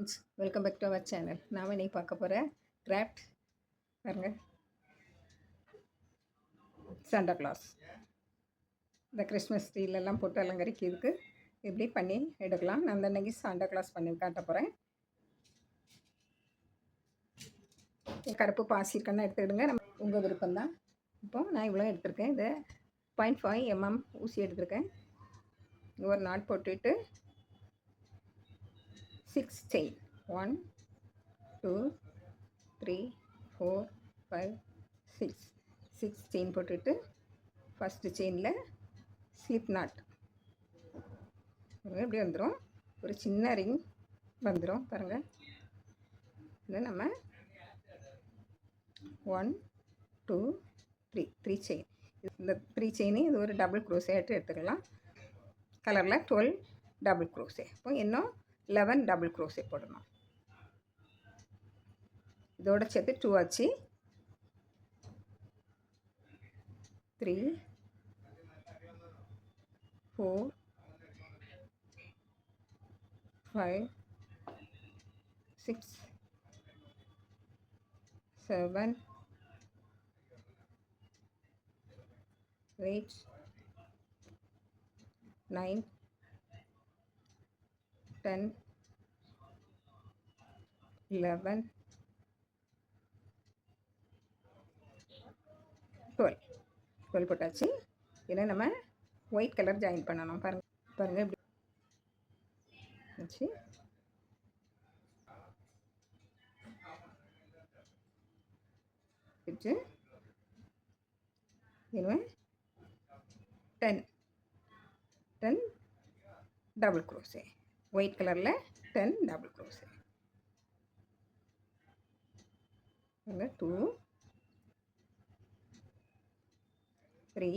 Friends, welcome back to our channel. நாம் இன்றைக்கி பார்க்க போகிற கிராஃப்ட் பாருங்க, சாண்டா கிளாஸ். இந்த கிறிஸ்மஸ் ட்ரீலெல்லாம் போட்டு அலங்கரிக்கிறதுக்கு எப்படி பண்ணி எடுக்கலாம். நான் அந்த அன்றைக்கி சாண்டா கிளாஸ் பண்ணி காட்ட போகிறேன். கருப்பு பாசி இருக்கன்னா எடுத்துக்கிடுங்க, நம்ம உங்கள் விருப்பம்தான். இப்போது நான் இவ்வளோ எடுத்திருக்கேன். இதை 0.5 mm ஊசி எடுத்திருக்கேன். ஒரு நாட் போட்டுட்டு 6 செயின் 1 2 3 4 5 6 செயின் போட்டுட்டு ஃபஸ்ட்டு செயினில் ஸ்லிப் நாட் இப்படி வந்துடும். ஒரு சின்ன ரிங் வந்துடும் பாருங்கள். இதை நம்ம 1 2 3 செயின், இந்த 3 செயினு இது ஒரு டபுள் க்ரோஷேட்டு எடுத்துக்கலாம். கலரில் 12 டபுள் க்ரோஷே. இப்போ இன்னும் 11 டபுள் க்ரோஷே போடணும். இதோட சேர்த்து 2 ஆச்சு. 3 4 5 6 7 8 9 10 11 12 போட்டாச்சு. இதை நம்ம ஒயிட் கலர் ஜாயின் பண்ணணும். பாருங்கள் இப்படி வச்சு வச்சு இனிமே 10 டபுள் க்ரோஷே, ஒயிட் கலரில் 10 டபுள் க்ரோஷே. 2 3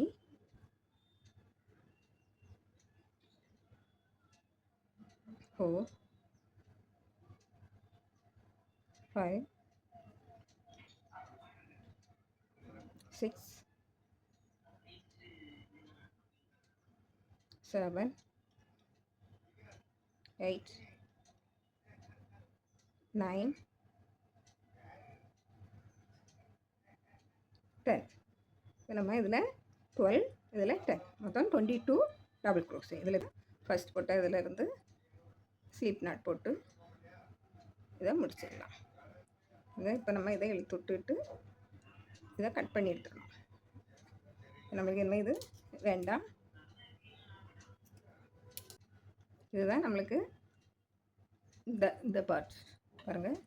4 5 6 7 8 9 10. இப்போ நம்ம இதில் 12, இதில் 10, மொத்தம் 22 டபுள் க்ரோஷே. இதில் ஃபஸ்ட் போட்ட இதில் இருந்து ஸ்லிப் நாட் போட்டு இதை முடிச்சிடலாம். இப்போ நம்ம இதை இழுத்து விட்டுட்டு இதை கட் பண்ணி எடுத்துக்கணும். நம்மளுக்கு இனிமேல் இது வேண்டாம். இதுதான் நம்மளுக்கு இந்த பார்ட் பாருங்கள்.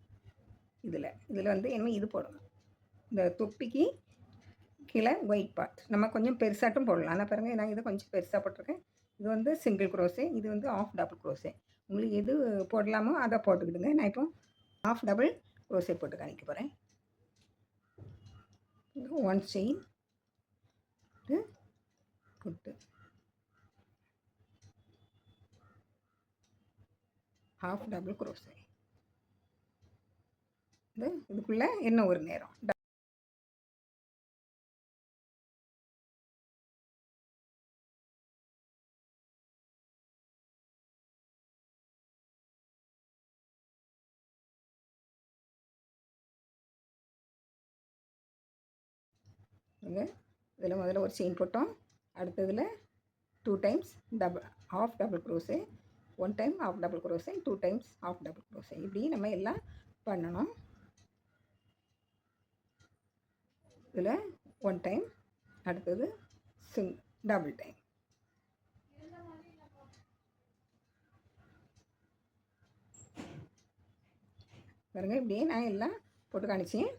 இதில் வந்து இனிமேல் இது போடணும். இந்த தொப்பிக்கு கீழே ஒயிட் பார்ட் நம்ம கொஞ்சம் பெருசாட்டும் போடலாம். ஆனால் பாருங்கள், நான் இதை கொஞ்சம் பெருசாக போட்டிருக்கேன். இது வந்து சிங்கிள் க்ரோஷே, இது வந்து ஆஃப் டபுள் க்ரோஷே. உங்களுக்கு எது போடலாமோ அதை போட்டுக்கிடுங்க. நான் இப்போ ஆஃப் டபுள் க்ரோஷே போட்டு காணிக்க போகிறேன். 1 செயின் போட்டு ஹாஃப் டபுள் க்ரோஷே. இதுக்குள்ளே இன்னும் ஒரு நேரம் இதில் முதல்ல ஒரு செயின் போட்டோம். அடுத்ததில் 2 times of double crochet, 1 time of double crochet, 2 times of double crochet. இப்படி நம்ம எல்லாம் பண்ணணும். இதில் 1 டைம், அடுத்தது டபுள் டைம். பாருங்கள், இப்படியே நான் எல்லாம் போட்டு காணிச்சேன்.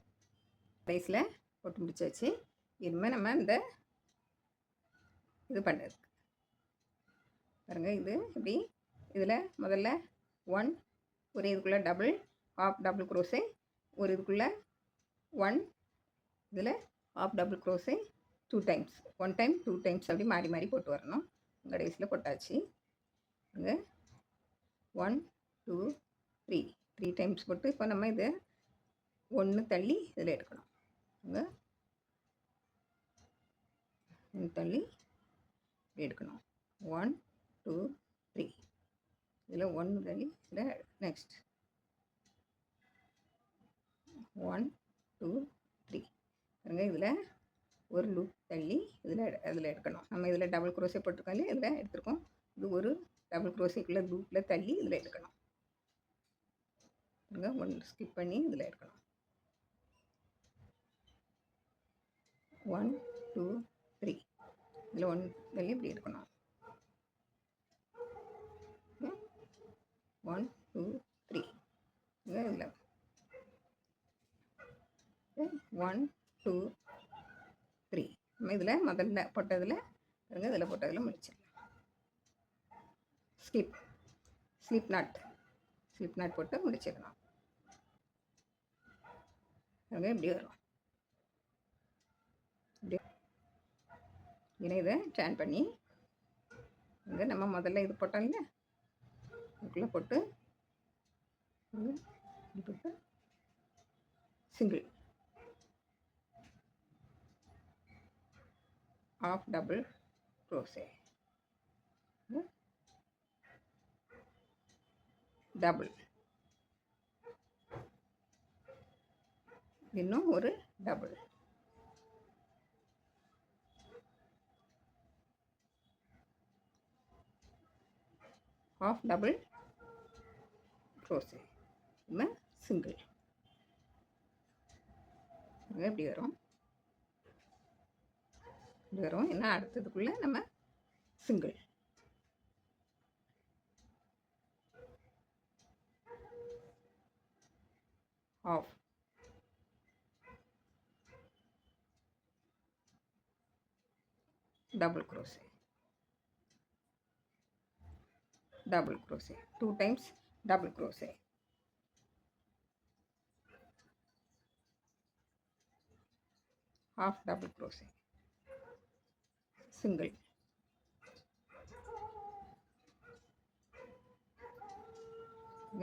ரைஸில் போட்டு முடிச்சாச்சு. இனிமேல் நம்ம இந்த இது பண்ணுறது பாருங்கள். இது இப்படி இதில் முதல்ல 1, ஒரு இதுக்குள்ளே டபுள் ஆஃப் டபுள் க்ரோஷே, ஒரு இதுக்குள்ளே 1, இதில் of double crochet 2 times, 1 time 2 times அப்படி மாறி மாறி போட்டு வரணும். கடைசியில் போட்டாச்சு. இங்கே 1 2 3 டைம்ஸ் போட்டு இப்போ நம்ம இதை 1 தள்ளி இதில் எடுக்கணும். இங்கே தள்ளி எடுக்கணும். 1 2 3 இதில் 1 தள்ளி இதில் நெக்ஸ்ட் 1 2 3 பாருங்கள். இதில் ஒரு லூப் தள்ளி அதில் எடுக்கணும். நம்ம இதில் டபுள் குரோஷே போட்டிருக்கோம் இல்லையா, இதில் எடுத்துருக்கோம். இது ஒரு டபுள் குரோஷேக்குள்ளே லூப்பில் தள்ளி இதில் எடுக்கணும். பாருங்கள், ஒன்று ஸ்கிப் பண்ணி இதில் எடுக்கணும். 1 2 3 இதில் 1 தள்ளி இப்படி எடுக்கணும். 1 2 3 இதில் 1 2 3 நம்ம இதில் முதல்ல போட்டதில் பாருங்கள், இதில் போட்டதில் முடிச்சிடலாம். ஸ்லிப் நாட் போட்டு முடிச்சிடலாம். பாருங்கள், இப்படி வரும். இப்படி ஏன்னா இதை டர்ன் பண்ணி வந்து நம்ம முதல்ல இது போட்டோம் இல்லை, அதுக்குள்ளே போட்டு இப்படி போட்டு single half double crochet, double, இன்னும் ஒரு டபுள், half double crochet, இன்னும் சிங்கிள். எப்படி வரும், இப்படி வரும். என்ன அடுத்ததுக்குள்ளே நம்ம single, half, double crochet, 2 times double crochet, half double crochet, single,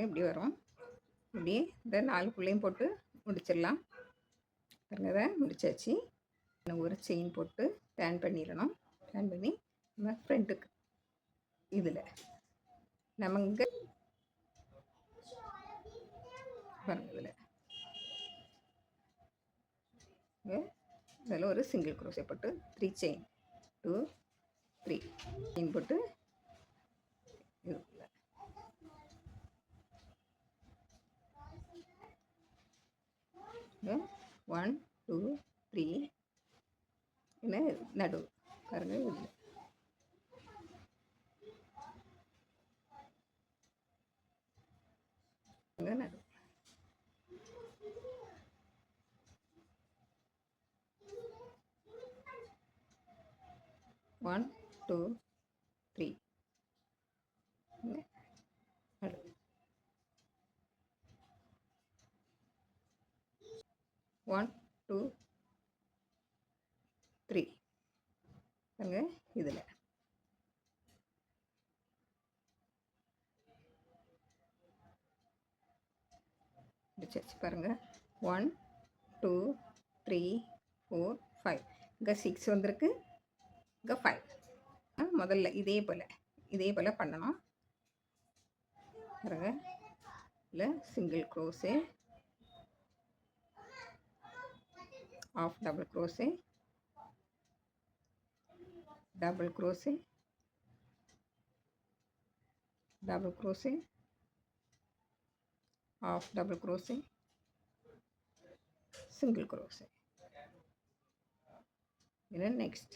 இப்படி வரும். இப்படி இந்த 4 புள்ளையும் போட்டு முடிச்சிடலாம். பாருங்க, இதை முடிச்சாச்சு. ஒரு செயின் போட்டு டர்ன் பண்ணிடணும். டர்ன் பண்ணி நம்ம ஃப்ரண்ட்டுக்கு இதில் நம்ம இங்கே பாருங்க, இதில் ஒரு சிங்கிள் குரோஷே போட்டு 3 செயின் 2 3 செயின் போட்டு இதுக்குள்ள 1 2 3 என்ன நடு பாருங்க, இதில் நடு 1 2 3 நடு 1 2 3 பாருங்க, இதில் முடிச்சாச்சு. பாருங்கள், 1 2 3 4 5 இங்கே 6 வந்திருக்கு, இங்கே 5. முதல்ல இதே போல் பண்ணணும். பாருங்க, இல்லை single crochet, half double crochet, double crochet, double crochet, half double crochet, single crochet. Then next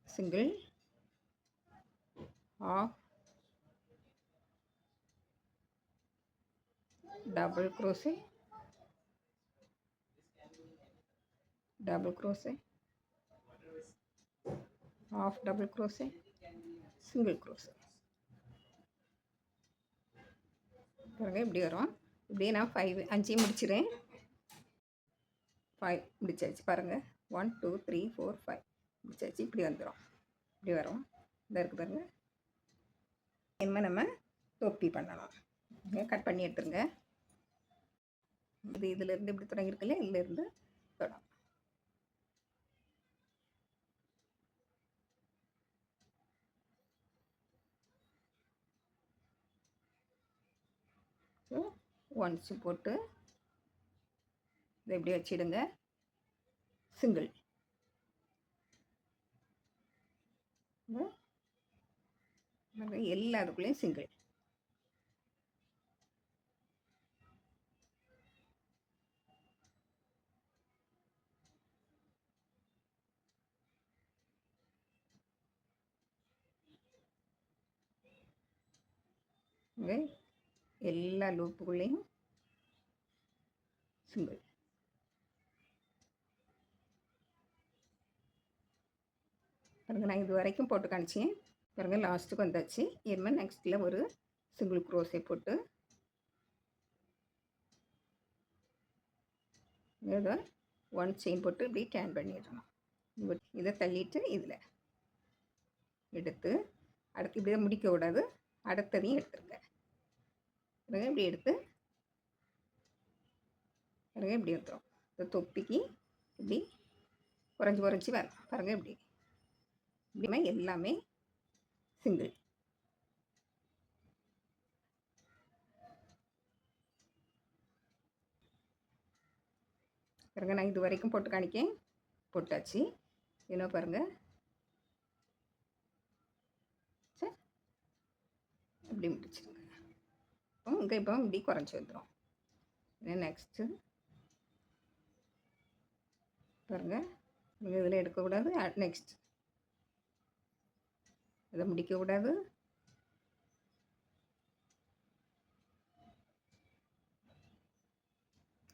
single, half, double crochet, double crochet, half double crochet, single crochet. பாருங்க, இப்படி வரும். இப்படியே நான் 5 முடிச்சிடுறேன். 5 முடிச்சாச்சு. பாருங்கள், 1 2 3 4 5 முடிச்சாச்சு. இப்படி வந்துடும், இப்படி வரும். இதாக இருக்குது பாருங்கள். இனிமேல் நம்ம தொப்பி பண்ணணும். கட் பண்ணி எடுத்துருங்க. இதிலேருந்து இப்படி தொடங்கியிருக்குல்ல, இதிலேருந்து தொடரும். ஒன்ஸு போட்டு இதை இப்படி வச்சிடுங்க. சிங்கிள் எல்லாத்துக்குள்ளேயும் சிங்கிள். எல்லா லூப்புக்குள்ளேயும் சிங்கிள். பாருங்க, நான் இது வரைக்கும் போட்டு காமிச்சேன். பாருங்க, லாஸ்ட்டுக்கு வந்தாச்சு. இனிமேல் நெக்ஸ்ட்டில் ஒரு சிங்கிள் க்ரோஸே போட்டு ஏதோ 1 செயின் போட்டு இப்படி டேர்ன் பண்ணிடணும். இதை தள்ளிட்டு இதில் எடுத்து அடுத்து இப்படி தான் முடிக்க கூடாது. அடுத்ததையும் எடுத்துருங்க. பாருங்க, இப்படி எடுத்து பாருங்க, இப்படி எடுத்துரும். இந்த தொப்பிக்கு இப்படி குறைஞ்சி குறைஞ்சி வரணும். பாருங்கள், இப்படி இப்படிமா எல்லாமே சிங்கிள். பாருங்கள், நான் இது வரைக்கும் போட்டு காணிக்கேன். போட்டாச்சு. என்ன பாருங்கள், சரி அப்படி முடிச்சுருங்க. இப்போ இப்படி குறைஞ்சி வந்துடும். நெக்ஸ்ட்டு பாருங்கள், இதில் எடுக்கக்கூடாது. நெக்ஸ்ட் இதை முடிக்கக்கூடாது.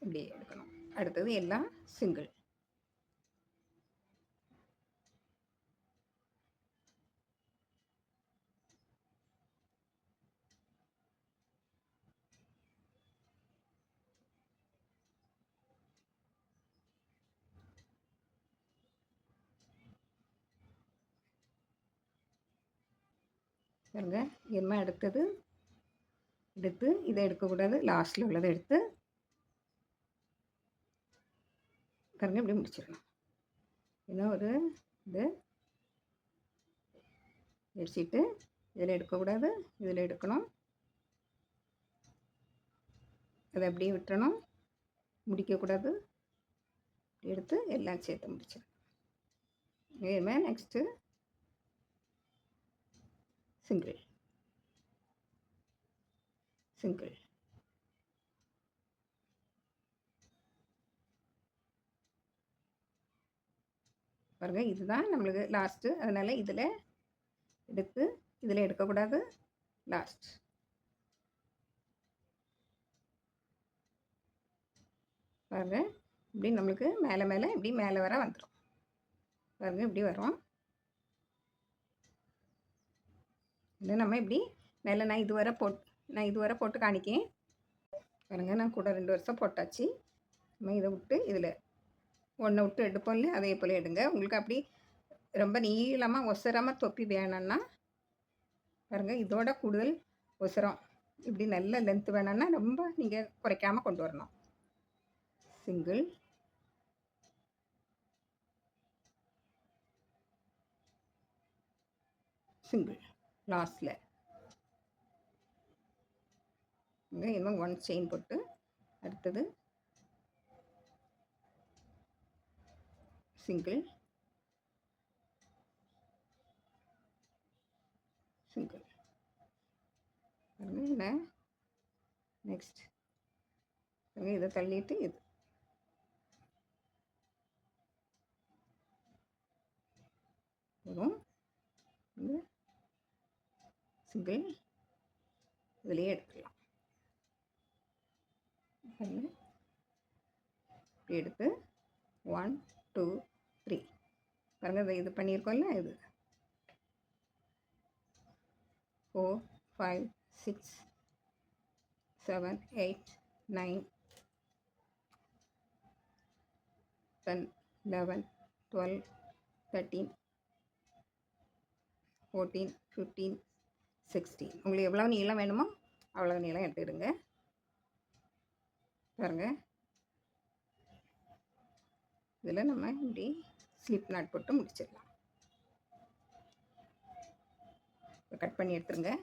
இப்படி எடுக்கணும். அடுத்தது எல்லாம் சிங்கிள். பாருங்க, இனிமேல் அடுத்தது எடுத்து இதை எடுக்கக்கூடாது. லாஸ்ட்டில் உள்ளதை எடுத்து பாருங்க, இப்படி முடிச்சிடணும். இன்னும் ஒரு இது எடுத்துட்டு இதில் எடுக்கக்கூடாது, இதில் எடுக்கணும். அதை அப்படியே விட்டுறணும், முடிக்கக்கூடாது. எடுத்து எல்லாம் சேர்த்து முடிச்சிடணும். இனிமேல் நெக்ஸ்ட்டு சிங்கிள் சிங்கிள். பாருங்கள், இதுதான் நம்மளுக்கு லாஸ்ட்டு. அதனால் இதில் எடுத்து இதில் எடுக்கக்கூடாது. லாஸ்ட் பாருங்கள், இப்படி நம்மளுக்கு மேலே மேலே இப்படி மேலே வர வந்துடும். பாருங்கள், இப்படி வரும். இல்லை நம்ம இப்படி மேலே நான் இதுவரை போட்டு காணிக்கேன். பாருங்கள், நான் கூட 2 வருஷம் போட்டாச்சு. நம்ம இதை விட்டு இதில் ஒன்றை விட்டு எடுப்போம் இல்லை, அதே போல் எடுங்க. உங்களுக்கு அப்படி ரொம்ப நீளமாக ஒசரமாக தொப்பி வேணும்னா பாருங்கள், இதோட கூடுதல் ஒசரம் இப்படி நல்ல லென்த்து வேணும்னா ரொம்ப நீங்கள் குறைக்காமல் கொண்டு வரணும். Single single. லாஸ்ட்டில் இங்கே இன்னும் 1 செயின் போட்டு அடுத்தது சிங்கிள் சிங்கிள். என்ன நெக்ஸ்ட் இதை தள்ளிட்டு இது வரும். சிங்கிள் இதிலேயே எடுத்துக்கலாம். இப்படி எடுத்து 1 2 3 பாருங்கள், இது பண்ணியிருக்கோம்ல, இது 4 5 6 7 8 9 10 11 12 13 14 15 16. உங்களுக்கு எவ்வளோ நீளம் வேணுமோ அவ்வளோ நீளம் எடுத்துக்கிடுங்க. பாருங்கள், இதில் நம்ம இப்படி ஸ்லிப் நாட் போட்டு முடிச்சிடலாம். கட் பண்ணி எடுத்துருங்க.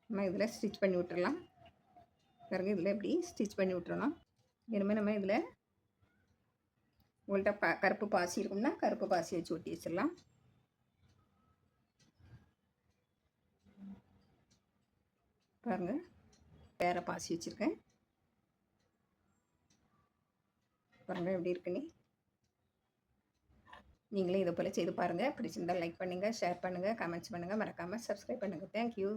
நம்ம இதில் ஸ்டிச் பண்ணி விட்டுடலாம். பாருங்க இதில் இப்படி ஸ்டிச் பண்ணி விட்டுறணும். இனிமேல் நம்ம இதில் உங்கள்கிட்ட கருப்பு பாசி இருக்கும்னா கருப்பு பாசி வச்சு ஒட்டி வச்சிடலாம். பாருங்கள் வேறு பாசி வச்சுருக்கேன். பாருங்கள் எப்படி இருக்குன்னு. நீங்களே இதை போல் செய்து பாருங்கள். பிடிச்சிருந்தால் லைக் பண்ணுங்கள், ஷேர் பண்ணுங்கள், கமெண்ட்ஸ் பண்ணுங்கள், மறக்காமல் சப்ஸ்கிரைப் பண்ணுங்கள். தேங்க்யூ.